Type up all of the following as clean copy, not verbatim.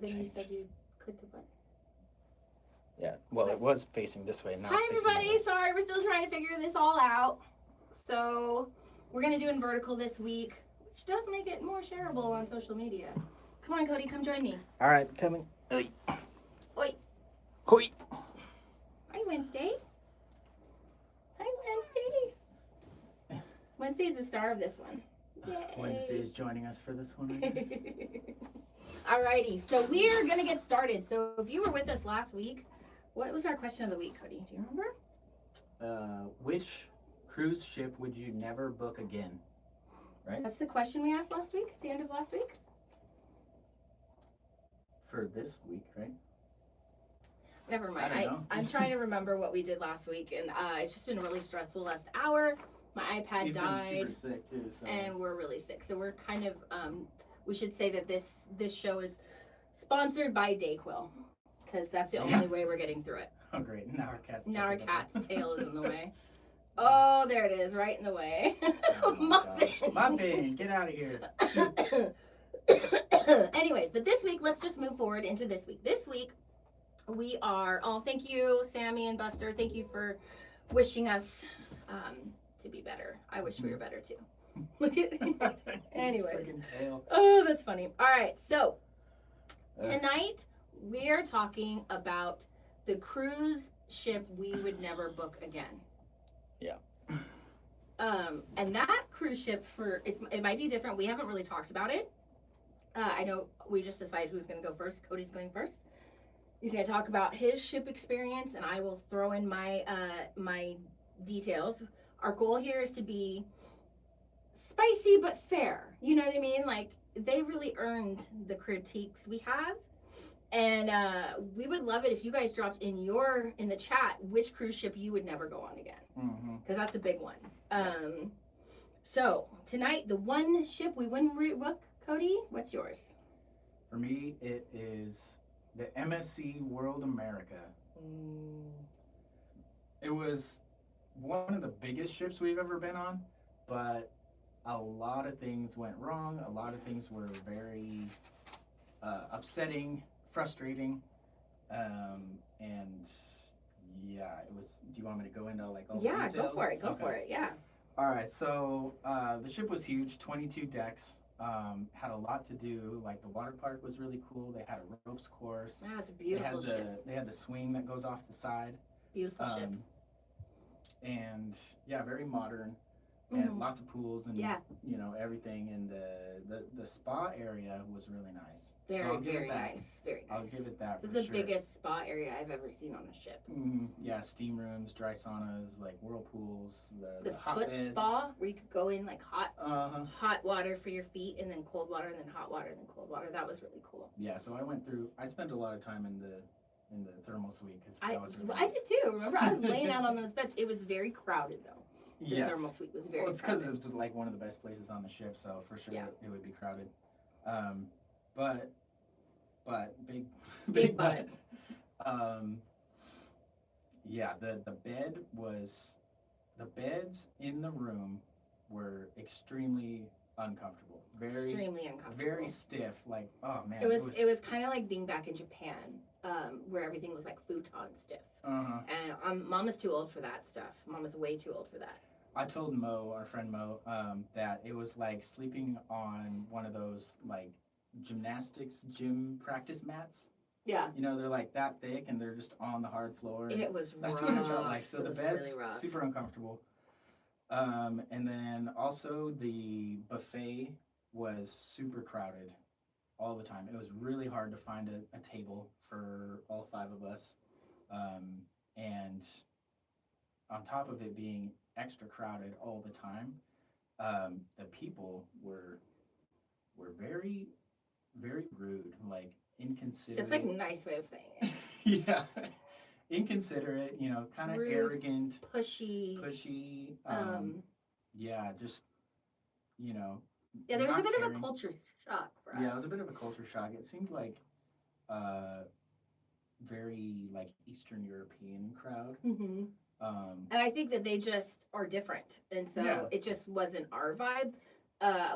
then you said you clicked the button. Yeah, well, it was facing this way. Now Hi, it's facing everybody. Sorry, we're still trying to figure this all out. So, we're going to do in vertical this week, which does make it more shareable on social media. Come on, Cody, come join me. All right, coming. Oi. Oi. Oi. Hi, Wednesday. Hi, Wednesday. Wednesday's the star of this one. Yay. Wednesday is joining us for this one, I guess. Alrighty, so we're going to get started. So, if you were with us last week, what was our question of the week, Cody? Do you remember? Which cruise ship would you never book again? Right? That's the question we asked last week, at the end of last week. For this week, right? Never mind. I don't know. I'm trying to remember what we did last week, and it's just been really stressful last hour. My iPad You've died, been super sick too, so. and we're really sick. So we're kind of, we should say that this show is sponsored by Dayquil, because that's the only way we're getting through it. Oh, great. Now Our cat's tail is in the way. Oh, there it is, right in the way. Oh, Muffin. Muffin, get out of here. Anyways, but this week, let's just move forward into this week. This week, we are, thank you, Sammy and Buster. Thank you for wishing us to be better. I wish we were better too. Look at anyways. Tail. Oh, that's funny. All right, so tonight we are talking about the cruise ship we would never book again. Yeah. And that cruise ship it might be different. We haven't really talked about it. I know we just decided who's going to go first. Cody's going first. He's going to talk about his ship experience, and I will throw in my my details. Our goal here is to be spicy but fair. You know what I mean? Like, they really earned the critiques we have. And we would love it if you guys dropped in the chat which cruise ship you would never go on again. Because that's a big one. So, tonight, the one ship we wouldn't book, Cody, what's yours? For me, it is the MSC World America. It was one of the biggest ships we've ever been on, but a lot of things went wrong. A lot of things were very upsetting, frustrating, and yeah, it was. Do you want me to go into like all the details? Go for it. Go for it. Yeah. All right. So the ship was huge, 22 decks. Had a lot to do. Like, the water park was really cool. They had a ropes course. Wow, it's a beautiful ship. They had the swing that goes off the side. Beautiful ship. And yeah, very modern. And lots of pools and everything, and the spa area was really nice. Very nice. I'll give it that. It was the biggest spa area I've ever seen on a ship. Yeah, steam rooms, dry saunas, like whirlpools, the hot foot beds. spa where you could go in like hot water for your feet, and then cold water, and then hot water, and then cold water. That was really cool. Yeah, so I spent a lot of time in the thermal suite because that was really nice. I did too. Remember, I was laying out on those beds. It was very crowded though. The thermal suite was very it's because it was like one of the best places on the ship, so for sure it would be crowded. But big but. Yeah, the beds in the room were extremely uncomfortable. Extremely uncomfortable. Very stiff. Like, oh man. It was kind of like being back in Japan, where everything was like futon stiff. And Mama's too old for that stuff. Mama's way too old for that. I told Mo, our friend Mo, that it was like sleeping on one of those like gymnastics gym practice mats. Yeah. You know, they're like that thick and they're just on the hard floor. It was rough. That's what it felt like. So the bed's really super uncomfortable. And then also the buffet was super crowded all the time. It was really hard to find a table for all 5 of us. And on top of it being extra crowded all the time, the people were very, very rude, like inconsiderate. It's like a nice way of saying it. Yeah. Inconsiderate, kind of arrogant. Pushy. Yeah, just, Yeah, there was a bit of a culture shock for us. Yeah, it was a bit of a culture shock. It seemed like very, like, Eastern European crowd. And I think that they just are different. And so it just wasn't our vibe.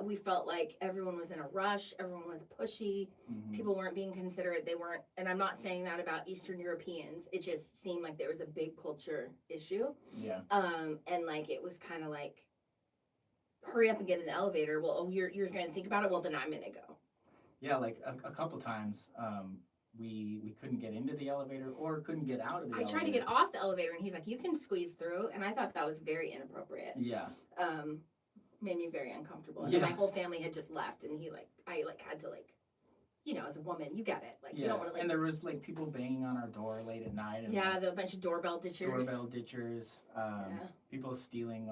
We felt like everyone was in a rush. Everyone was pushy. People weren't being considerate. They weren't, and I'm not saying that about Eastern Europeans. It just seemed like there was a big culture issue. Yeah. And like it was kind of like, hurry up and get in the elevator. Well, oh, you're going to think about it. Well, then I'm going to go. Yeah, like a couple times, we couldn't get into the elevator or couldn't get out of the elevator. I tried to get off the elevator, and he's like, "You can squeeze through," and I thought that was very inappropriate. Yeah. Made me very uncomfortable. And Yeah. my whole family had just left, and I had to as a woman, you get it. Like you don't want to And there was like people banging on our door late at night. And yeah, a bunch of doorbell ditchers. People stealing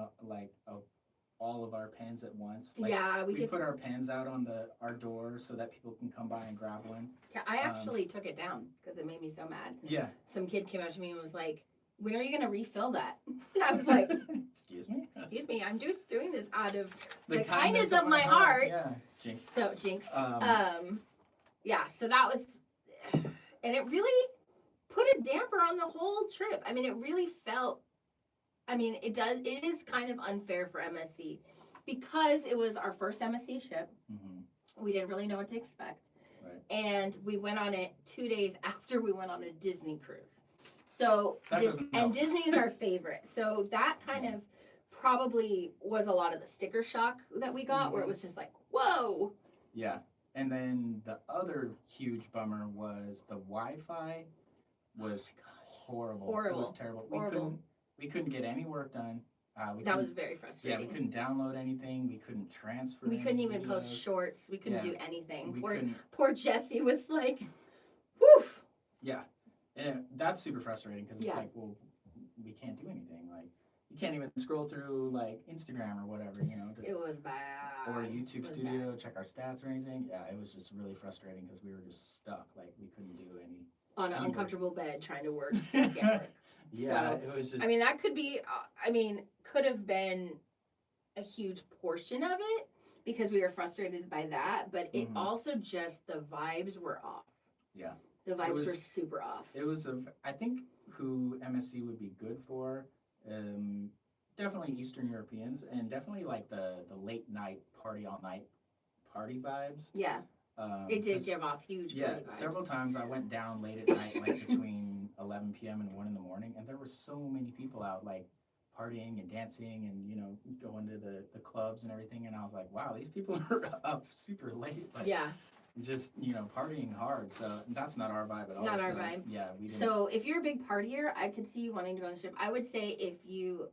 all of our pens at once. Like, yeah, we put our pens out on our door so that people can come by and grab one. Yeah, I actually took it down because it made me so mad. Yeah. Some kid came up to me and was like, "When are you gonna refill that?" And I was like, Excuse me? "Excuse me, I'm just doing this out of the kindness of my heart." Yeah. Jinx. So jinx. Yeah, so that was, and it really put a damper on the whole trip. I mean, it really felt, it is kind of unfair for MSC because it was our first MSC ship. We didn't really know what to expect. Right. And we went on it 2 days after we went on a Disney cruise. So, and Disney is our favorite. So that kind of probably was a lot of the sticker shock that we got, where it was just like, whoa. Yeah. And then the other huge bummer was the Wi-Fi was horrible. It was terrible. Horrible. We couldn't get any work done. That was very frustrating. Yeah, we couldn't download anything. We couldn't transfer. We couldn't even videos. post shorts. We couldn't do anything. We poor Jesse was like, woof. Yeah, and that's super frustrating because it's Yeah. like, well, we can't do anything. Like, you can't even scroll through like Instagram or whatever, It was bad. or YouTube was Studio, bad. check our stats or anything. Yeah, it was just really frustrating because we were just stuck. Like, we couldn't do any. On an any uncomfortable bed trying to work. Can't work. Yeah, So, it was just. that could be, could have been a huge portion of it because we were frustrated by that, but it also just, the vibes were off. Yeah. The vibes were super off. It was I think who MSC would be good for, definitely Eastern Europeans, and definitely like the late night party all night party vibes. Yeah. It did give off huge vibes. Several times I went down late at night, like between 11 p.m. and 1 in the morning, and there were so many people out, like, partying and dancing and, going to the clubs and everything, and I was like, wow, these people are up super late. Like, yeah. Just, partying hard, so that's not our vibe at all. Not our vibe. Yeah, we didn't. So if you're a big partier, I could see you wanting to go on the ship. I would say if you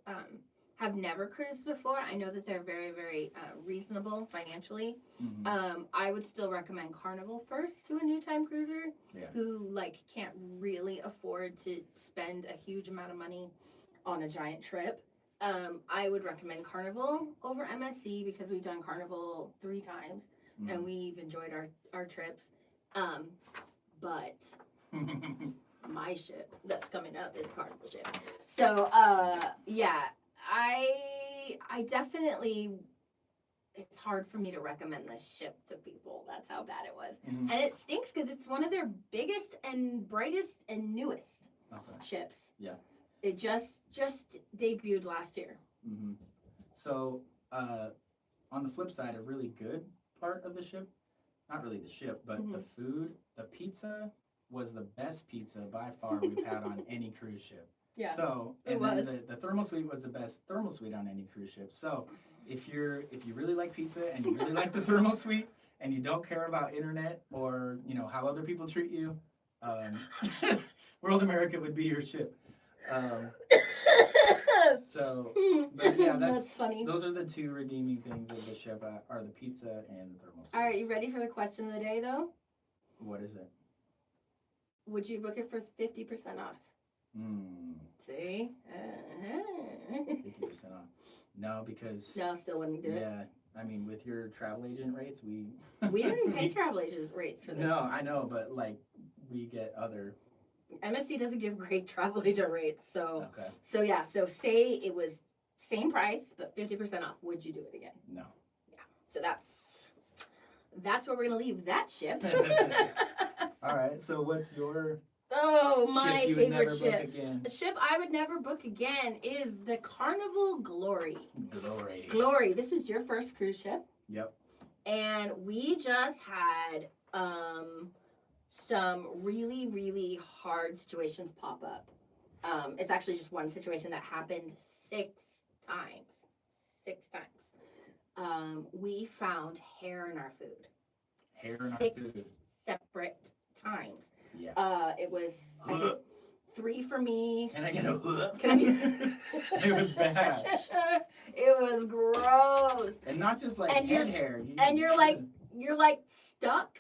have never cruised before, I know that they're very, very reasonable financially. I would still recommend Carnival first to a new time cruiser who can't really afford to spend a huge amount of money on a giant trip. I would recommend Carnival over MSC because we've done Carnival 3 times and we've enjoyed our trips. But my ship that's coming up is a Carnival ship. So I definitely, it's hard for me to recommend this ship to people. That's how bad it was. And it stinks because it's one of their biggest and brightest and newest ships. Yeah. It just debuted last year. So on the flip side, a really good part of the ship, not really the ship, but the food, the pizza was the best pizza by far we've had on any cruise ship. Yeah. So and then the thermal suite was the best thermal suite on any cruise ship. So if you really like pizza and you really like the thermal suite and you don't care about internet or how other people treat you, World America would be your ship. But yeah, that's funny. Those are the 2 redeeming things of the ship are the pizza and the thermal suite. All right, you ready for the question of the day though? What is it? Would you book it for 50% off? See? 50% off. No, because... No, still wouldn't do it. Yeah, I mean, with your travel agent rates, we... We didn't pay travel agent rates for this. No, I know, but, we get other... MSC doesn't give great travel agent rates, so... Okay. So, yeah, so say it was same price, but 50% off. Would you do it again? No. Yeah, so that's where we're going to leave that ship. All right, so what's your... Oh, my favorite ship. Again? The ship I would never book again is the Carnival Glory. Glory. Glory. This was your first cruise ship? Yep. And we just had some really, really hard situations pop up. It's actually just one situation that happened 6 times. 6 times. We found hair in our food. Hair in our 6 food. separate times. Yeah. It was I think, 3 for me. Can I get a Can I get It was bad. It was gross. And not just like And head hair. You're like stuck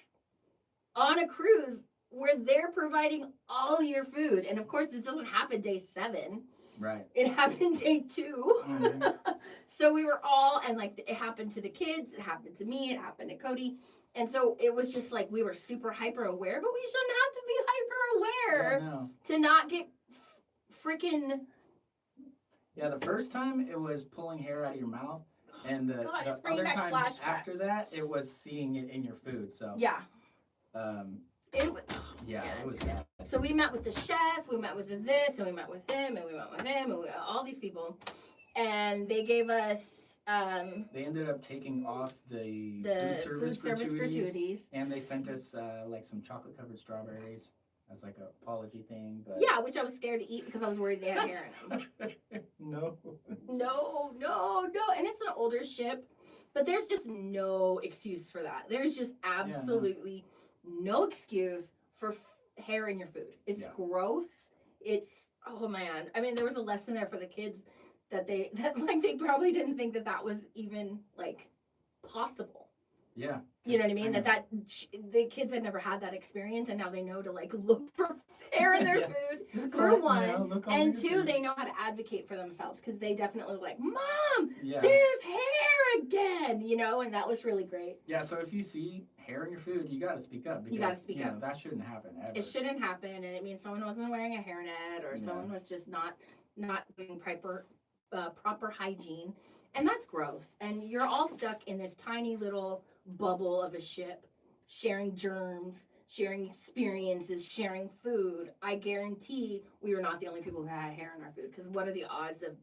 on a cruise where they're providing all your food. And of course, this doesn't happen day 7. Right. It happened day 2. Mm-hmm. So we were all, and like it happened to the kids, it happened to me, it happened to Cody. And so it was just like we were super hyper aware, but we shouldn't have to be hyper aware No. to not get freaking. Yeah, the first time it was pulling hair out of your mouth, and the it's bringing other back times flashbacks. after that, it was seeing it in your food. So Yeah. it was bad. So we met with the chef, we met with this, and we met with him, and we met with him, and all these people, and they gave us. They ended up taking off the food service gratuities, and they sent us like some chocolate covered strawberries as like a apology thing. But yeah, which I was scared to eat because I was worried they had hair in them. No, and it's an older ship, but there's just no excuse for that. There's just absolutely no excuse for hair in your food. It's gross. It's, oh man. I mean, there was a lesson there for the kids that they probably didn't think that was even like possible. Yeah. You know what I mean? That the kids had never had that experience, and now they know to like look for hair in their food for one, and 2, they know how to advocate for themselves because they definitely were like, Mom, there's hair again, you know, and that was really great. Yeah. So if you see hair in your food, you got to speak up. Because, you got to speak up. That shouldn't happen ever. It shouldn't happen, and it means someone wasn't wearing a hairnet or someone was just not doing proper hygiene, and that's gross. And you're all stuck in this tiny little bubble of a ship, sharing germs, sharing experiences, sharing food. I guarantee we were not the only people who had hair in our food, because what are the odds of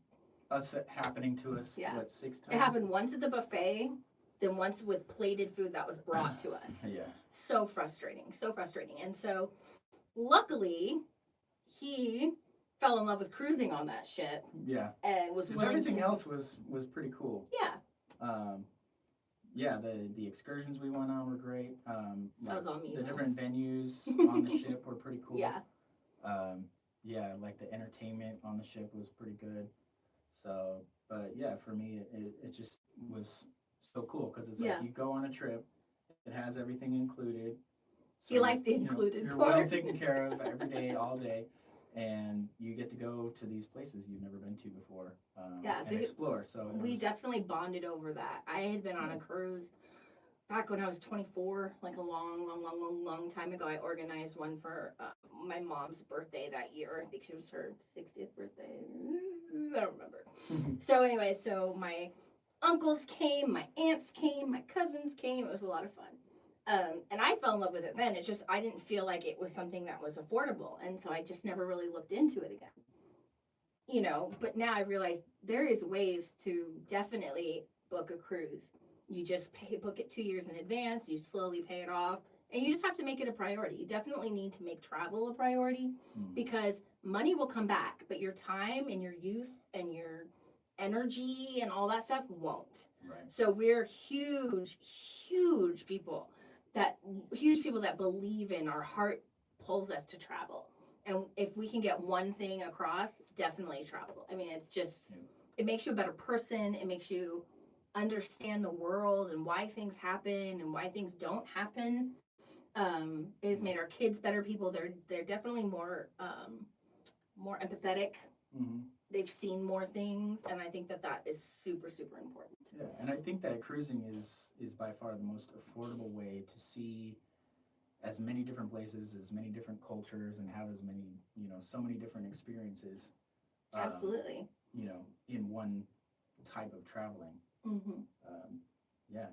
us happening to us? What, 6 times? It happened once at the buffet, then once with plated food that was brought to us. Yeah. So frustrating. And so luckily he fell in love with cruising on that ship. Yeah. And was willing everything else was pretty cool. Yeah. The excursions we went on were great. That was all me. The different venues on the ship were pretty cool. Yeah. Like the entertainment on the ship was pretty good. So, but yeah, for me, it just was so cool because it's like you go on a trip, it has everything included. So, you like the included you're part. well taken care of every day, all day. And you get to go to these places you've never been to before and explore. So we definitely bonded over that. I had been on a cruise back when I was 24, like a long time ago. I organized one for my mom's birthday that year. I think it was her 60th birthday. I don't remember. So anyway, so my uncles came, my aunts came, my cousins came. It was a lot of fun. And I fell in love with it then. It's just, I didn't feel like it was something that was affordable. And so I just never really looked into it again. You know, but now I realize there is ways to definitely book a cruise. You just book it 2 years in advance. You slowly pay it off. And you just have to make it a priority. You definitely need to make travel a priority because money will come back. But your time and your youth and your energy and all that stuff won't. Right. So we're huge people that believe in, our heart pulls us to travel. And if we can get one thing across, definitely travel. I mean, it's just, it makes you a better person. It makes you understand the world and why things happen and why things don't happen. It has made our kids better people. They're definitely more empathetic. Mm-hmm. They've seen more things, and I think that is super important. Yeah, and I think that cruising is by far the most affordable way to see as many different places, as many different cultures, and have as many, so many different experiences. Absolutely. In one type of traveling. Mm-hmm.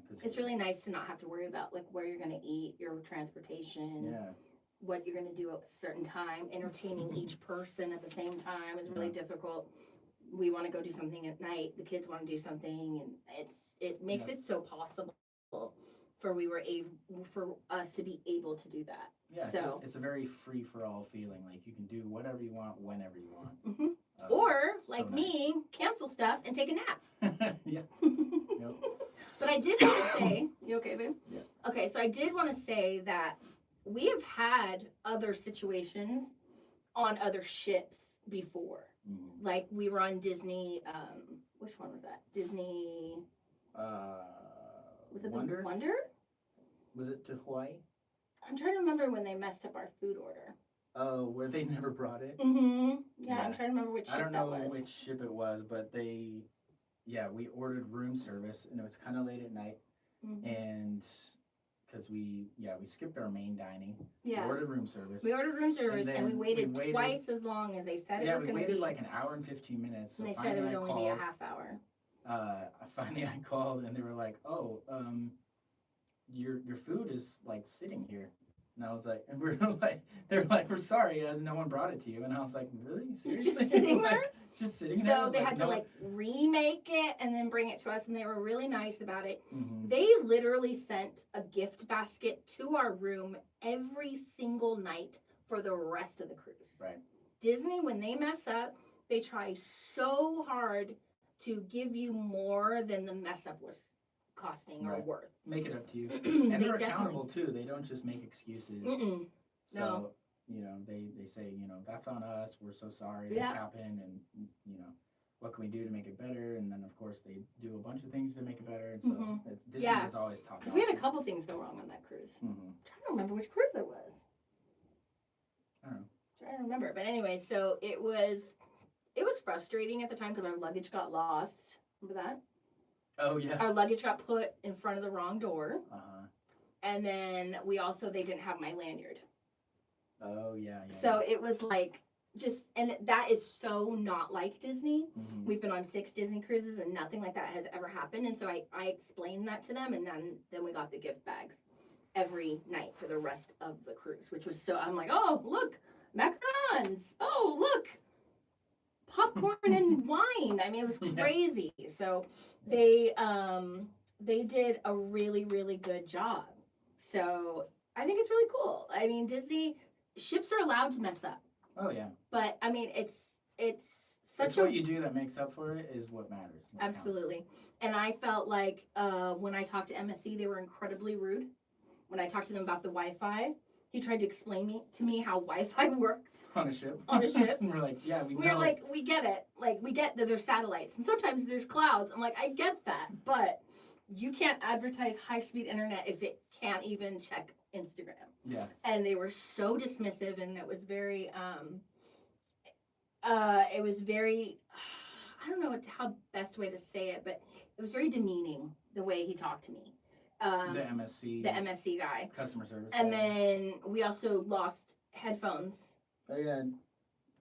Cause it's really nice to not have to worry about like where you're going to eat, your transportation. Yeah. What you're going to do at a certain time. Entertaining each person at the same time is really difficult. we want to go do something at night. The kids want to do something, and it makes it so possible for us to be able to do that. Yeah, So it's a very free for all feeling. Like you can do whatever you want, whenever you want. hmm or so like nice. me, cancel stuff and take a nap. Yeah. Yep. But I did want to say, you okay, babe? Yeah. Okay, so I did want to say that we have had other situations on other ships before. Mhm. Like we were on Disney. Which one was that? Disney. Was it Wonder? the Wonder? Was it to Hawaii? I'm trying to remember when they messed up our food order. Oh, where they never brought it? Mm-hmm. Yeah, Yeah. I'm trying to remember which ship I don't that know was. which ship it was, but we ordered room service, and it was kind of late at night, Mm-hmm. and because we skipped our main dining. Yeah. We ordered room service. We ordered room service, and we then waited, we waited twice as long as they said it was we going to waited be. like an hour and 15 minutes. So And they said it would only be a half hour. I called, and they were like, "Oh, your food is like sitting here." And I was like, and they're like, "We're sorry, no one brought it to you." And I was like, "Really? Seriously?" Just sitting Like, there? just sitting there. So they had to no- like remake it and then bring it to us, and they were really nice about it. Mhm. They literally sent a gift basket to our room every single night for the rest of the cruise. Right. Disney, when they mess up, they try so hard to give you more than the mess up was costing or Right. worth. Make it up to you. They And they're definitely. accountable too. They don't just make excuses. Mm-mm. So, No. they say, that's on us. We're so sorry Yeah. that happened. And, what can we do to make it better? And then, of course, they do a bunch of things to make it better. And so Mhm. Disney Yeah. is always top Because we had a notch. couple things go wrong on that cruise. Mhm. I'm trying to remember which cruise it was. I don't know. Trying to remember. But anyway, so it was frustrating at the time because our luggage got lost. Remember that? Oh, yeah. Our luggage got put in front of the wrong door. Uh-huh. And then they didn't have my lanyard. Oh, yeah. So it was like and that is so not like Disney. Mhm. We've been on 6 Disney cruises and nothing like that has ever happened. And so I explained that to them, and then we got the gift bags every night for the rest of the cruise, which was I'm like, oh, look, macarons. Oh, look, popcorn and wine. I mean, it was crazy. Yeah. So they did a really, really good job. So I think it's really cool. I mean, Disney ships are allowed to mess up. Oh, yeah. But I mean, it's such what you do that makes up for it is what matters. What absolutely. And I felt like when I talked to MSC, they were incredibly rude. When I talked to them about the Wi-Fi, he tried to explain to me how Wi-Fi worked on a ship. On a ship. And we're like, yeah, we're like, we get it. Like, we get that there's satellites, and sometimes there's clouds. I'm like, I get that, but you can't advertise high-speed internet if it can't even check Instagram. Yeah. And they were so dismissive, and it was very I don't know how best way to say it, but it was very demeaning the way he talked to me. The MSC guy. Customer service. And then we also lost headphones. Oh, yeah.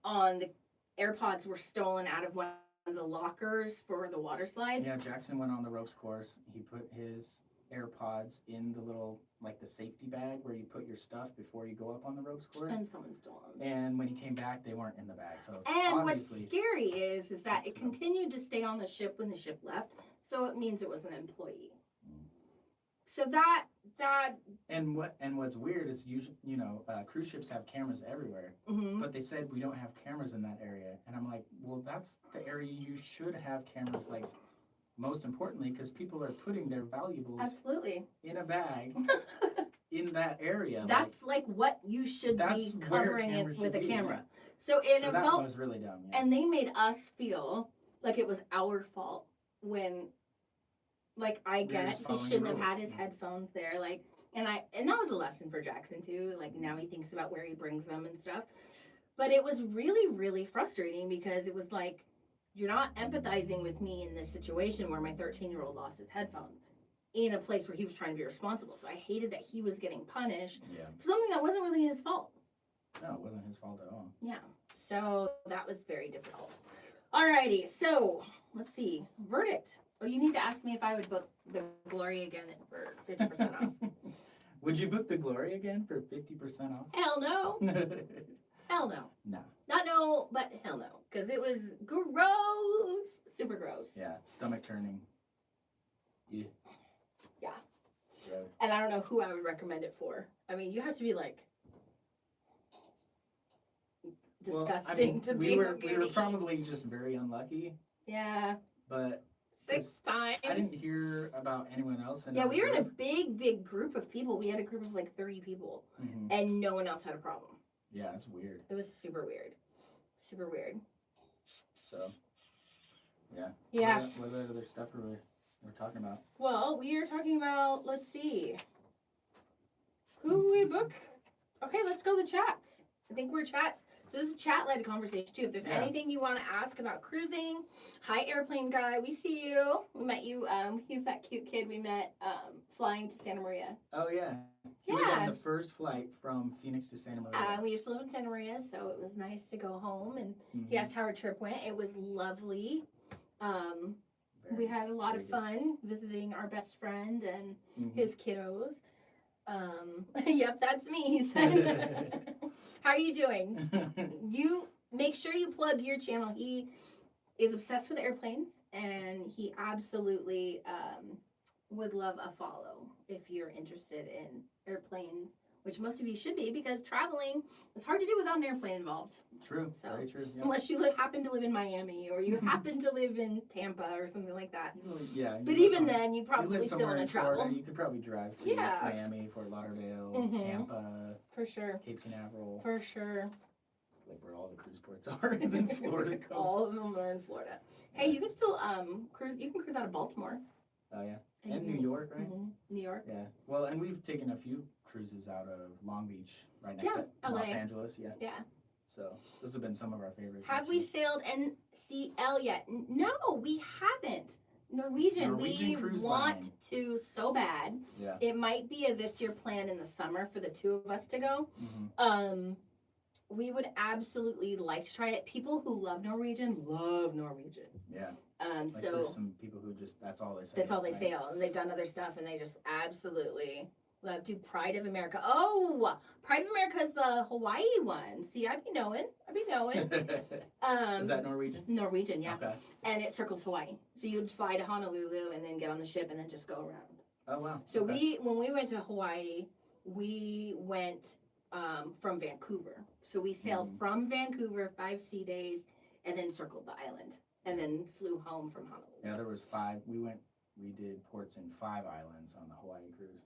On the AirPods were stolen out of one of the lockers for the water slides. Yeah, Jackson went on the ropes course. He put his AirPods in the little, like the safety bag where you put your stuff before you go up on the ropes course. And someone stole them. And when he came back, they weren't in the bag. So and what's scary is that it continued to stay on the ship when the ship left. So it means it was an employee. So that and what's weird is usually cruise ships have cameras everywhere, but they said we don't have cameras in that area, and I'm like, well, that's the area you should have cameras. Like, most importantly, because people are putting their valuables absolutely in a bag in that area. That's like what you should be covering it with a camera. So it that felt was really dumb. Yeah. And they made us feel like it was our fault when. Like, I get he shouldn't have had his headphones there. Like, and that was a lesson for Jackson too. Like, now he thinks about where he brings them and stuff. But it was really, really frustrating because it was like, you're not empathizing with me in this situation where my 13-year-old lost his headphones in a place where he was trying to be responsible. So I hated that he was getting punished for something that wasn't really his fault. No, it wasn't his fault at all. Yeah. So that was very difficult. Alrighty. So let's see. Verdict. Oh, you need to ask me if I would book the Glory again for 50% off. Would you book the Glory again for 50% off? Hell no. Hell no. No. Not no, but hell no. because it was gross, super gross. Yeah, stomach turning. Yeah. Yeah. Yeah. And I don't know who I would recommend it for. I mean, you have to be like disgusting to be we were okay to eat. probably just very unlucky, Yeah. but 6 times. I didn't hear about anyone else. Yeah, we were in a big group of people. We had a group of like 30 people, and no one else had a problem. Yeah, it's weird. It was super weird. Super weird. So, yeah. Yeah. What other stuff we're talking about? Well, we are talking about, let's see. Who we book? Okay, let's go to the chats. I think we're chats. So this is a chat-led conversation too. If there's anything you want to ask about cruising, hi airplane guy, we see you. We met you. He's that cute kid we met flying to Santa Maria. Oh yeah. He was on the first flight from Phoenix to Santa Maria. We used to live in Santa Maria, so it was nice to go home. And he asked how our trip went. It was lovely. We had a lot of fun visiting our best friend and his kiddos. Yep, that's me, he said. How are you doing? You make sure you plug your channel. He is obsessed with airplanes, and he absolutely would love a follow if you're interested in airplanes, which most of you should be, because traveling is hard to do without an airplane involved. True. So, very true. Yeah. Unless you happen to live in Miami or you happen to live in Tampa or something like that. Yeah. But even then, you probably still want to travel. Florida, you could probably drive to Miami, Fort Lauderdale, Tampa, for sure, Cape Canaveral. for sure. It's like where all the cruise ports are is in Florida coast. All of them are in Florida. Hey, you can still cruise. You can cruise out of Baltimore. Oh yeah, and New York, right? New York. Yeah. Well, and we've taken a few cruises out of Long Beach, right next to LA. Los Angeles. Yeah. Yeah. So those have been some of our favorites. Have we sailed NCL yet? No, we haven't. Norwegian we Cruise want Line. to so bad. Yeah. It might be a this year plan in the summer for the two of us to go. We would absolutely like to try it. People who love Norwegian. Yeah. Like So there's some people who just that's all they sail. that's all they sail, and they've done other stuff, and they just absolutely love to. Pride of America. Oh, Pride of America is the Hawaii one. See, I be knowing. Is that Norwegian? Norwegian, yeah. Okay. And it circles Hawaii. So you'd fly to Honolulu and then get on the ship and then just go around. Oh wow. So when we went to Hawaii, we went from Vancouver. So we sailed from Vancouver 5 sea days and then circled the island and then flew home from Honolulu. Yeah, there was 5. We did ports in 5 islands on the Hawaii cruise.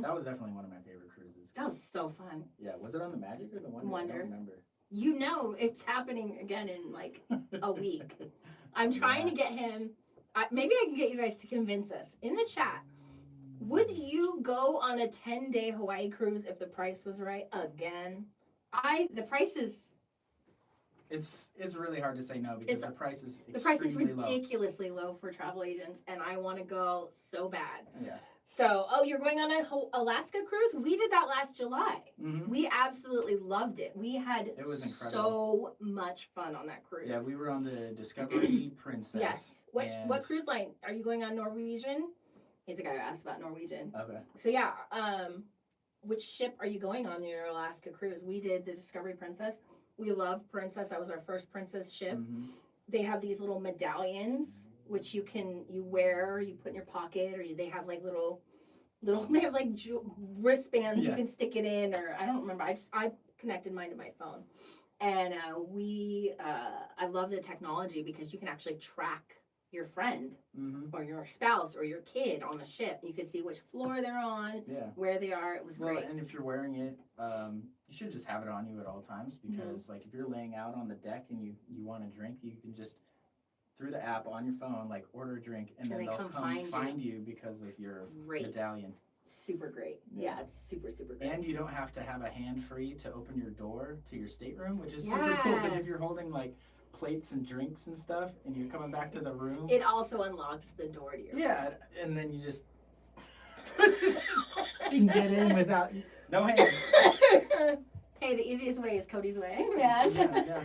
That was definitely one of my favorite cruises. That was so fun. Yeah, was it on the Magic or the Wonder? Wonder. I don't remember. You know it's happening again in like a week. I'm trying to get him. Maybe I can get you guys to convince us in the chat. Would you go on a 10-day Hawaii cruise if the price was right again? The price is. It's really hard to say no because the price is ridiculously low for travel agents, and I want to go so bad. Yeah. So, you're going on a Alaska cruise? We did that last July. Mm-hmm. We absolutely loved it. We had it was incredible. So much fun on that cruise. Yeah, we were on the Discovery Princess. Yes. What cruise line? Are you going on Norwegian? He's the guy who asked about Norwegian. Okay. So yeah, which ship are you going on your Alaska cruise? We did the Discovery Princess. We love Princess. That was our first Princess ship. Mm-hmm. They have these little medallions which you wear, you put in your pocket, or they have like little they have like wristbands you can stick it in, or I don't remember. I connected mine to my phone, and I love the technology because you can actually track your friend or your spouse or your kid on the ship. You can see which floor they're on, where they are. It was great. And if you're wearing it, you should just have it on you at all times because like if you're laying out on the deck and you want a drink, you can just through the app on your phone like order a drink and then they'll come find you because of your medallion. Super great. Yeah, it's super great. And you don't have to have a hand free to open your door to your stateroom, which is super cool because if you're holding like plates and drinks and stuff and you're coming back to the room, it also unlocks the door to your room. And then you just you can get in without no hands. Hey, the easiest way is Cody's way, man. Yeah.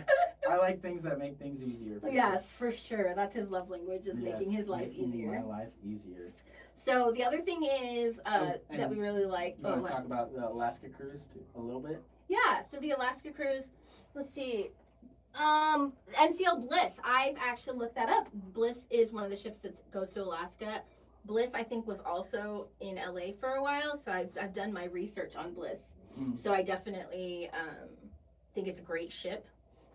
I like things that make things easier. Yes, for sure. That's his love language, is making his life easier. My life easier. So the other thing is that we really like. You want to talk about the Alaska cruise a little bit? Yeah. So the Alaska cruise. Let's see. NCL Bliss. I've actually looked that up. Bliss is one of the ships that goes to Alaska. Bliss, I think, was also in LA for a while, so I've done my research on Bliss. Mm. So I definitely think it's a great ship.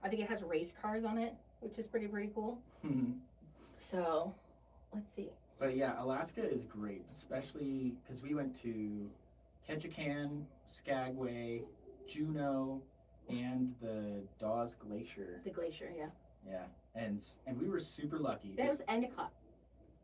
I think it has race cars on it, which is pretty cool. So, let's see. But yeah, Alaska is great, especially because we went to Ketchikan, Skagway, Juneau, and the Dawes Glacier. The glacier, yeah. Yeah, and we were super lucky. That was Endicott.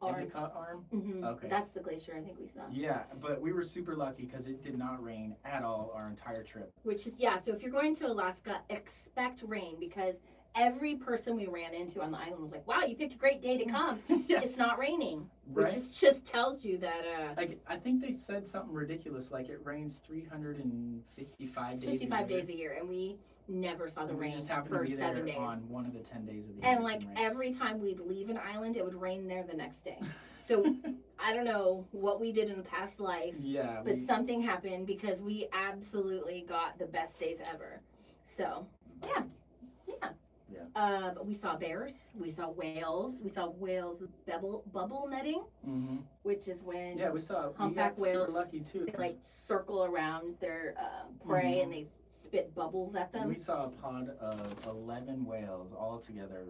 Endicott Arm? Mm-hmm. Okay. That's the glacier I think we saw. Yeah, but we were super lucky because it did not rain at all our entire trip. Which is, yeah, so if you're going to Alaska, expect rain because every person we ran into on the island was like, wow, you picked a great day to come. Yeah. It's not raining. Right? Which just tells you that... like, I think they said something ridiculous, like it rains 355 days 55 days a year, and we never saw the and we rain just happened for to be 7 there days. on one of the 10 days of the year. And like every time we'd leave an island, it would rain there the next day. So I don't know what we did in the past life, yeah, but something happened because we absolutely got the best days ever. So yeah. We saw bears, we saw whales bubble netting, Mm-hmm. which is when Yeah, we humpback got super whales, lucky too. they like circle around their prey and they spit bubbles at them. We saw a pod of 11 whales all together,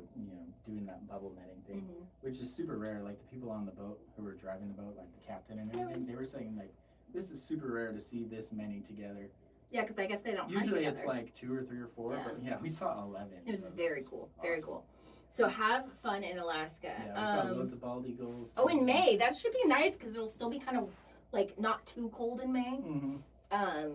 doing that bubble netting thing, which is super rare. Like the people on the boat who were driving the boat, like the captain and everything, they were saying like, this is super rare to see this many together. Yeah, because I guess they don't hunt Usually together. it's like 2 or 3 or 4, but yeah, we saw 11. It was so very cool, very awesome. cool. So have fun in Alaska. Yeah, we saw loads of bald eagles. Oh, in May, that should be nice because it'll still be kind of like not too cold in May. Mm-hmm.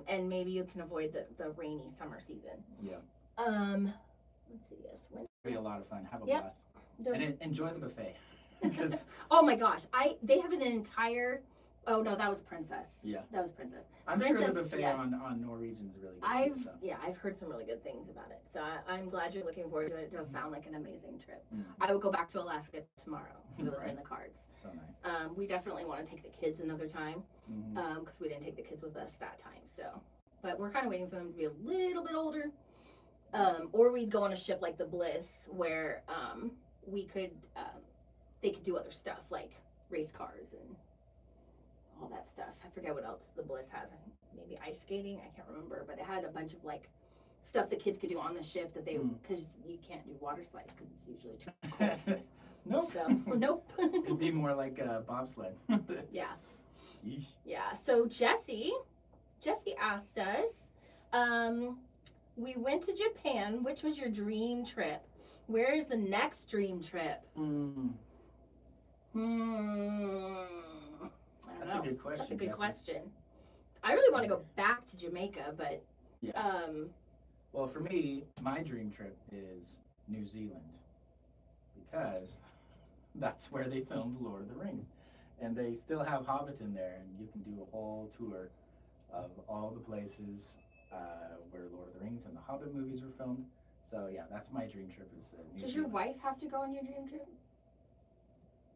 And maybe you can avoid the rainy summer season. Yeah. Let's see. Yes, when It'll be a lot of fun. Have a Yep. blast. And enjoy the buffet. Because oh my gosh, they have an entire. Oh no, that was Princess. Yeah. That was Princess. I'm sure the Princess, buffet yeah. on Norwegian's really good. Too, so. I've heard some really good things about it. So I'm glad you're looking forward to it. It does sound like an amazing trip. Mm. I would go back to Alaska tomorrow. It was Right. in the cards. So nice. We definitely want to take the kids another time Mm-hmm. because we didn't take the kids with us that time. So, but we're kind of waiting for them to be a little bit older, or we'd go on a ship like the Bliss where we could they could do other stuff like race cars and all that stuff. I forget what else the Bliss has. Maybe ice skating. I can't remember, but it had a bunch of like stuff that kids could do on the ship that they because you can't do water slides because it's usually too cold. Nope. So nope. It'd be more like a bobsled. Yeah. Yeesh. Yeah. So Jesse asked us, we went to Japan. Which was your dream trip? Where is the next dream trip? That's a good question. That's a good Jesse. question. I really want to go back to Jamaica, but Yeah. Well, for me, my dream trip is New Zealand because that's where they filmed Lord of the Rings, and they still have Hobbit in there, and you can do a whole tour of all the places where Lord of the Rings and the Hobbit movies were filmed. So yeah, that's my dream trip. Is New does Zealand. your wife have to go on your dream trip?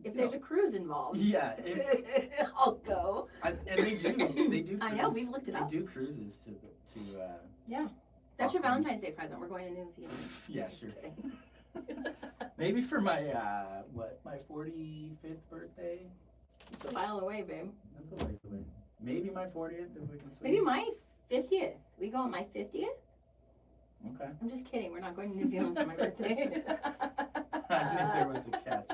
If there's a cruise involved, Yeah, I'll go. and they do. They do. I know, we've looked it up. They do cruises to. Yeah. That's your Auckland. Valentine's Day present. We're going to New Zealand. Yeah, Just sure. kidding. Maybe for my my 45th birthday. It's a while away, babe. That's a ways away. Maybe my 40th if we can swing. Maybe my 50th. We go on my 50th? Okay. I'm just kidding. We're not going to New Zealand for my birthday. I knew there was a catch.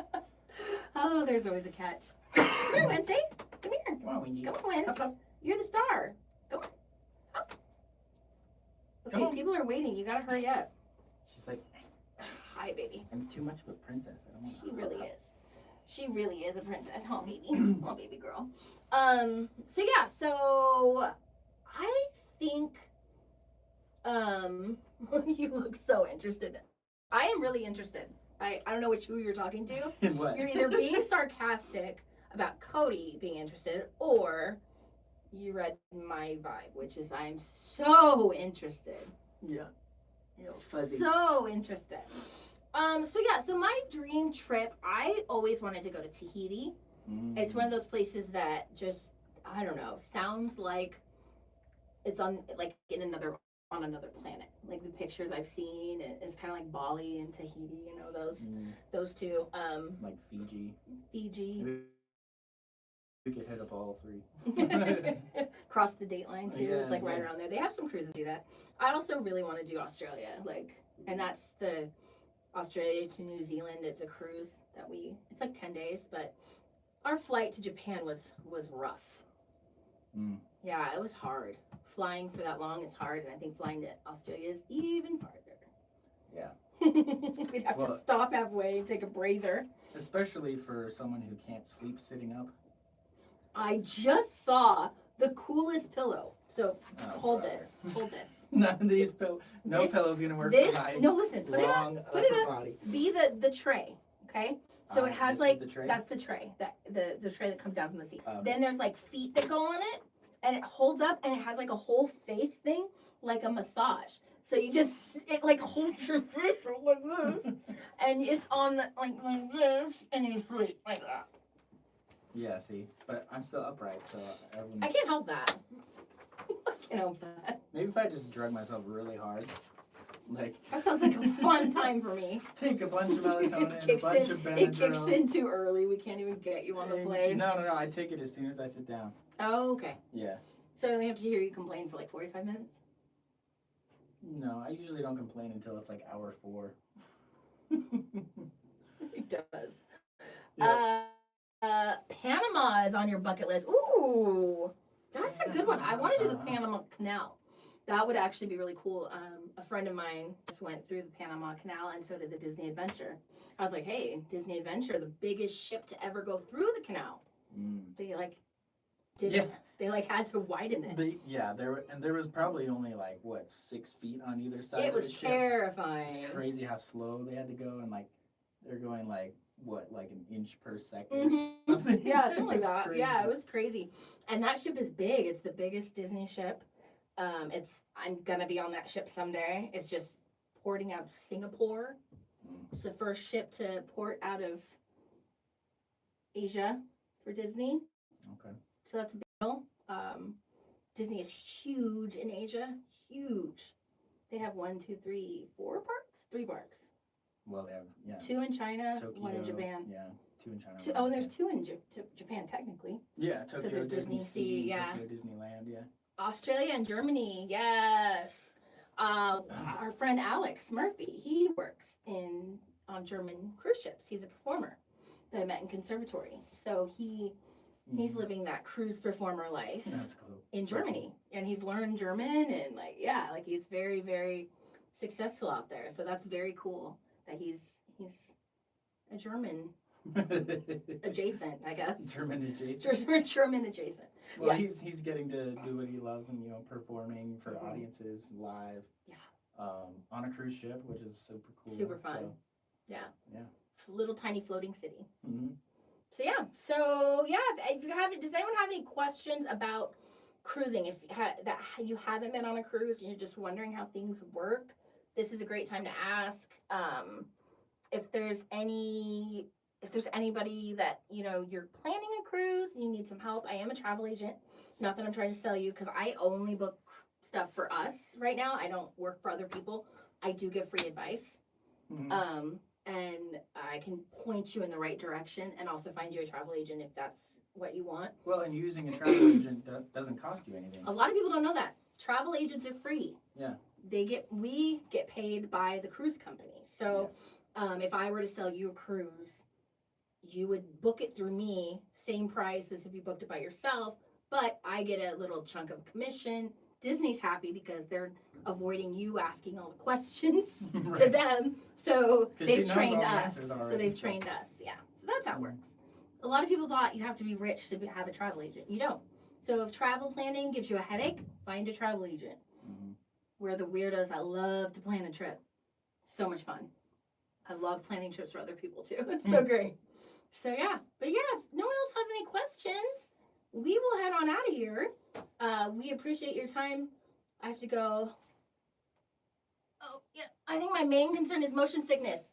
Oh, there's always a catch. Come here, Wednesday. Come here. Come on, Wendy. Come on, Wednesday. Up, up. You're the star. Come on. Up. Okay, Come on. people are waiting. You gotta hurry up. She's like, Hi, baby. I'm too much of a princess. I don't want She really is. She really is a princess. Oh, baby. Oh, baby girl. So yeah, so I think you look so interested. I am really interested. I don't know who you're talking to. In what? You're either being sarcastic about Cody being interested, or you read my vibe, which is I'm so interested. Yeah. You're fuzzy. So interested. So my dream trip, I always wanted to go to Tahiti. It's one of those places that just, I don't know, sounds like it's on like in another on another planet. Like the pictures I've seen, it's kind of like Bali and Tahiti. You know those two. Like Fiji. Fiji. We could hit up all 3. Cross the date line too. Yeah, It's like right yeah. around there. They have some cruises do that. I also really want to do Australia, and that's the Australia to New Zealand. It's a cruise that it's like 10 days, but our flight to Japan was rough. Yeah, it was hard. Flying for that long is hard, and I think flying to Australia is even harder. Yeah. We'd have to stop halfway and take a breather. Especially for someone who can't sleep sitting up. I just saw the coolest pillow. So hold brother. this. Hold this. None of these no pillow's gonna work for my no, listen, put it up. Put it up. body. Be the tray, okay? So it has this is the tray? that's the tray, the tray that comes down from the seat. Okay. Then there's like feet that go on it, and it holds up, and it has like a whole face thing, like a massage. So it like holds your face like this, and it's on the like this, and you sleep like that. Yeah, see, but I'm still upright, so I can't help that. I can't help that. Maybe if I just drug myself really hard, like That sounds like a fun time for me. take a bunch of melatonin, a Kicks bunch in- of It kicks Benadryl. in too early. We can't even get you on the plane. No, I take it as soon as I sit down. Oh, okay. Yeah. So I only have to hear you complain for like 45 minutes? No, I usually don't complain until it's like hour 4. It does. Yeah. Panama is on your bucket list. Ooh, that's a good one. I want to do the Panama Canal. That would actually be really cool. A friend of mine just went through the Panama Canal, and so did the Disney Adventure. I was like, hey, Disney Adventure, the biggest ship to ever go through the canal. They had to widen it. There was probably only like 6 feet on either side. It of was the ship. terrifying. It's crazy how slow they had to go, and they're going like an inch per second Mm-hmm. or something. Yeah, something like It's that. crazy. Yeah, it was crazy. And that ship is big. It's the biggest Disney ship. I'm gonna be on that ship someday. It's just porting out of Singapore. It's the first ship to port out of Asia for Disney. Okay. So that's a big deal. Disney is huge in Asia. Huge. They have 1, 2, 3, 4 parks? 3 parks. Well, they have 2 in China, Tokyo, 1 in Japan. Yeah, 2 in China. And there's 2 in Japan technically. Yeah, Tokyo there's Disney Disney Sea, Sea, yeah. Tokyo Disneyland, yeah. Australia and Germany, yes. Our friend Alex Murphy, he works on German cruise ships. He's a performer that I met in conservatory. So he's living that cruise performer life That's cool. in Germany, and he's learned German, and he's very, very successful out there. So that's very cool that he's a German adjacent, I guess. German adjacent. German adjacent. Well, Yeah. he's getting to do what he loves and performing for audiences live. Yeah. On a cruise ship, which is super cool. Super fun. So, Yeah. Yeah. It's a little tiny floating city. mhm. So if you have, does anyone have any questions about cruising? If that you haven't been on a cruise and you're just wondering how things work, this is a great time to ask. If there's anybody that you're planning a cruise and you need some help, I am a travel agent. Not that I'm trying to sell you, because I only book stuff for us right now. I don't work for other people. I do give free advice. Mhm. And I can point you in the right direction and also find you a travel agent if that's what you want. Well, and using a travel agent doesn't cost you anything. A lot of people don't know that. Travel agents are free. Yeah. We get paid by the cruise company. So Yes. if I were to sell you a cruise, you would book it through me, same price as if you booked it by yourself, but I get a little chunk of commission. Disney's happy because they're avoiding you asking all the questions to Right. them. So 'Cause she they've knows trained all the us. answers So already, they've so. trained us. Yeah. So that's how it works. A lot of people thought you have to be rich to have a travel agent. You don't. So if travel planning gives you a headache, find a travel agent. Mhm. We're the weirdos that love to plan a trip. So much fun. I love planning trips for other people too. It's so great. So but if no one else has any questions, we will head on out of here. We appreciate your time. I have to go. Oh, yeah. I think my main concern is motion sickness.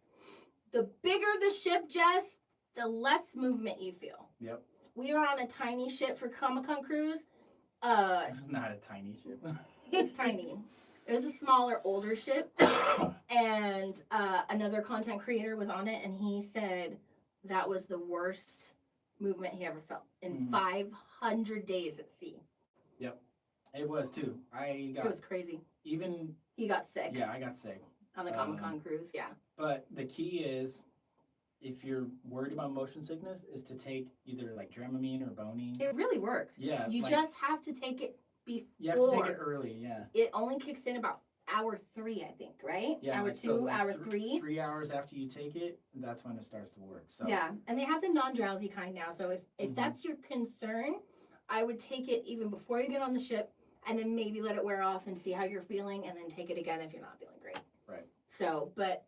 The bigger the ship, Jess, the less movement you feel. Yep. We are on a tiny ship for Comic-Con cruise. It's not a tiny ship. It's tiny. It was a smaller, older ship, and another content creator was on it, and he said that was the worst movement he ever felt in 500 days at sea. Yep, it was too. It was crazy. Even He got sick. Yeah, I got sick on the Comic-Con cruise. Yeah. But the key is, if you're worried about motion sickness, is to take either like Dramamine or Bonine. It really works. Yeah, You just have to take it before. You have to take it early. Yeah. It only kicks in about hour 3, I think, right? Yeah, hour like, 2, so like hour 3. 3 hours after you take it, that's when it starts to work. So Yeah, and they have the non-drowsy kind now. So if that's your concern, I would take it even before you get on the ship, and then maybe let it wear off and see how you're feeling, and then take it again if you're not feeling great. Right. So, but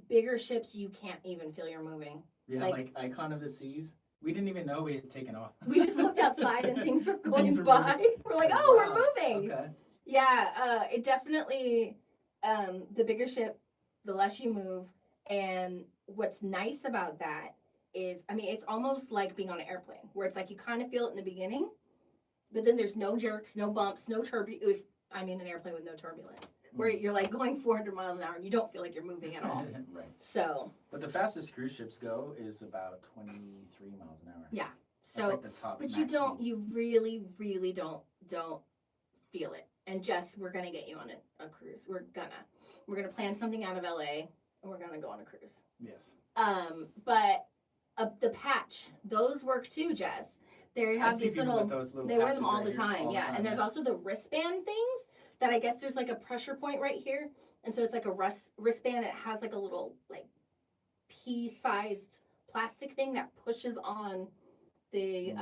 bigger ships, you can't even feel you're moving. Yeah, like Icon of the Seas. We didn't even know we had taken off. We just looked outside and things were going Things were by. moving. We're like, oh, Wow. we're moving. Okay. Yeah, it definitely, the bigger ship, the less you move. And what's nice about that is, I mean, it's almost like being on an airplane, where it's like you kind of feel it in the beginning, but then there's no jerks, no bumps, no turbulence. An airplane with no turbulence, where you're like going 400 miles an hour and you don't feel like you're moving at all. Right. So. But the fastest cruise ships go is about 23 miles an hour. Yeah. That's So, like the top but max speed. you really, really don't feel it. And Jess, we're gonna get you on a cruise. We're gonna plan something out of LA and we're gonna go on a cruise. Yes. But the patch, those work too, Jess. They have these little, they wear them all the time. Yeah. And there's also the wristband things that I guess there's like a pressure point right here. And so it's like a wristband. It has like a little like pea-sized plastic thing that pushes on the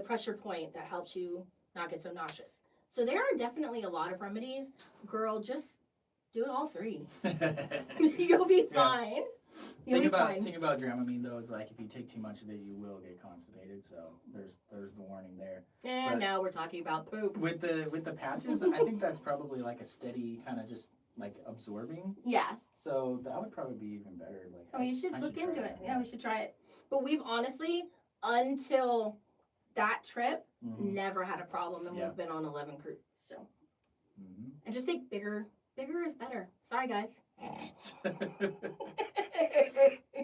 pressure point that helps you not get so nauseous. So there are definitely a lot of remedies. Girl, just do it all 3. You'll be fine. You'll be fine. Thing about Dramamine though is like if you take too much of it, you will get constipated. So there's the warning there. And now we're talking about poop. With the patches, I think that's probably like a steady kind of just like absorbing. Yeah. So that would probably be even better. Like, oh, you should I look try into that, it. Yeah, we should try it. But we've honestly, until that trip, never had a problem, and we've been on 11 cruises. So, and just think bigger is better. Sorry, guys.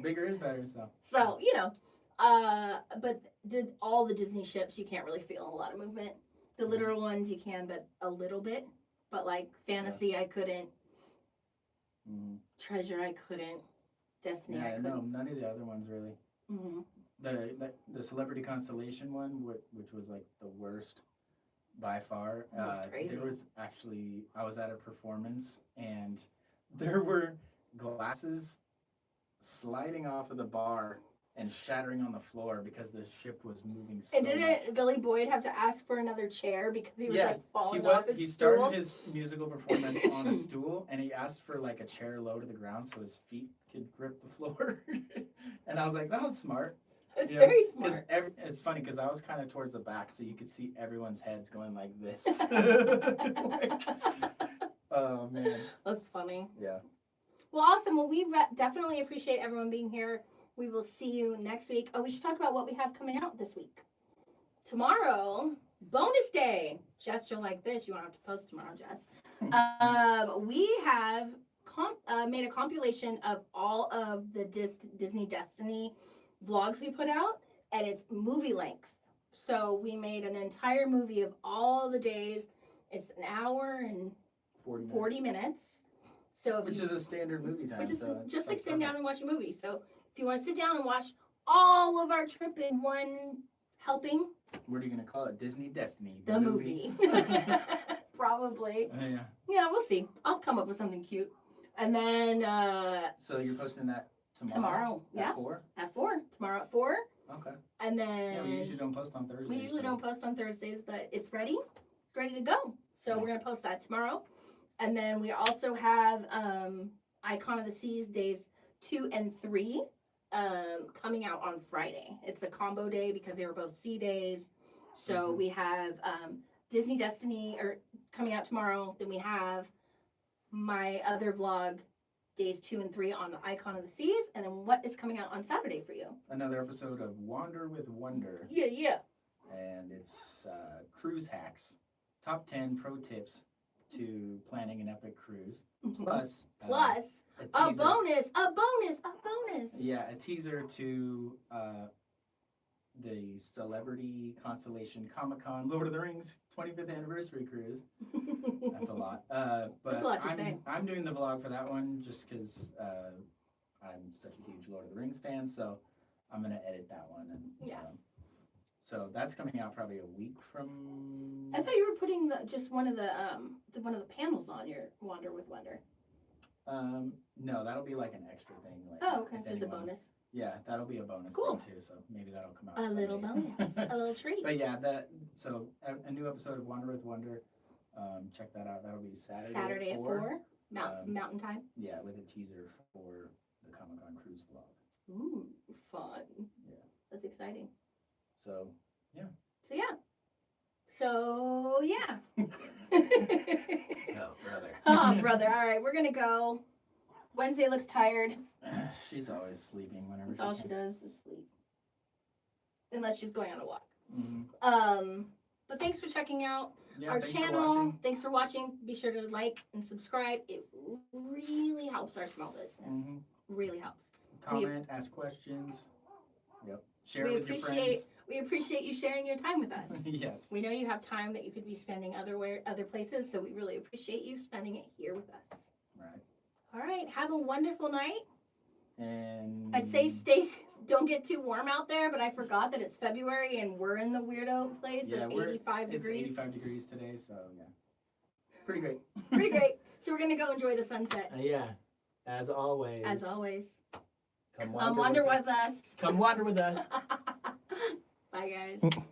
Bigger is better. So but all the Disney ships, you can't really feel a lot of movement. The literal ones you can, but a little bit. But like Fantasy, I couldn't. Treasure, I couldn't. Destiny, I couldn't. No, none of the other ones really. The Celebrity Constellation one, which was like the worst by far. That was crazy. There was actually, I was at a performance and there were glasses sliding off of the bar and shattering on the floor because the ship was moving so And didn't much. Billy Boyd have to ask for another chair because he was like falling he off his he stool? started his musical performance on a stool and he asked for like a chair low to the ground so his feet could grip the floor. And I was like, that was smart. It's very Because smart. it's funny because I was kind of towards the back, so you could see everyone's heads going like this. Oh man, That's funny. yeah. Well, awesome. Well, we definitely appreciate everyone being here. We will see you next week. Oh, we should talk about what we have coming out this week. Tomorrow, bonus day. Jess, you'll like this. You won't have to post tomorrow, Jess. We have made a compilation of all of the Disney Destiny vlogs we put out, and it's movie length. So we made an entire movie of all the days. It's an hour and 40 minutes. So Which is a standard movie time. which is so just like that's sitting down perfect. and watch a movie. So if you want to sit down and watch all of our trip in one helping, What are you gonna call it? Disney Destiny. the movie. Probably. Yeah. Yeah, we'll see. I'll come up with something cute. And then So you're posting that tomorrow, yeah. At 4? At 4. Tomorrow at 4. Okay. And then Yeah, we usually don't post on Thursdays. we usually so- don't post on Thursdays, but it's ready. It's ready to go. So we're Nice. gonna post that tomorrow. And then we also have Icon of the Seas days 2 and 3 coming out on Friday. It's a combo day because they were both sea days. So we have Disney Destiny coming out tomorrow. Then we have my other vlog days 2 and 3 on Icon of the Seas. And then what is coming out on Saturday for you? Another episode of Wander with Wonder. Yeah. And it's cruise hacks. Top 10 pro tips to planning an epic cruise. Plus, Plus, a a teaser. bonus, a bonus, a bonus. Yeah, a teaser to the Celebrity Constellation Comic-Con Lord of the Rings 25th anniversary cruise. That's a lot. But That's a lot to say. I'm doing the vlog for that one just because I'm such a huge Lord of the Rings fan, so I'm gonna edit that one. And Yeah. so that's coming out probably a week from. I thought you were putting just one of the panels on your Wander with Wonder. No, that'll be like an extra thing. Like, Oh, okay, if just a anyone- bonus. Yeah, that'll be a bonus Cool. thing too. So maybe that'll come out. A little Sunday. bonus, a little treat. But yeah, so a new episode of Wander with Wonder. Check that out. That'll be Saturday at 4, Mountain Time. Yeah, with a teaser for the Comic-Con cruise vlog. Ooh, fun. Yeah. That's exciting. So So yeah. oh brother. Oh, brother. All right, we're gonna go. Wednesday looks tired. She's always sleeping whenever That's all she does is sleep. Unless she's going on a walk. Mm-hmm. But thanks for checking out Yeah, our thanks for channel. watching. Thanks for watching. Be sure to like and subscribe. It really helps our small business. Mhm. Really helps. Comment, ask questions. Yep. Share We it with your friends. We appreciate you sharing your time with us. Yes. We know you have time that you could be spending other places, so we really appreciate you spending it here with us. Right. All right, have a wonderful night. And I'd say don't get too warm out there, but I forgot that it's February and we're in the weirdo place of 85 It's degrees. 85 degrees today, so yeah. Pretty great. Pretty great. So we're gonna go enjoy the sunset. Yeah, as always. As always. Come Wander with with us. Come wander with us. Bye guys.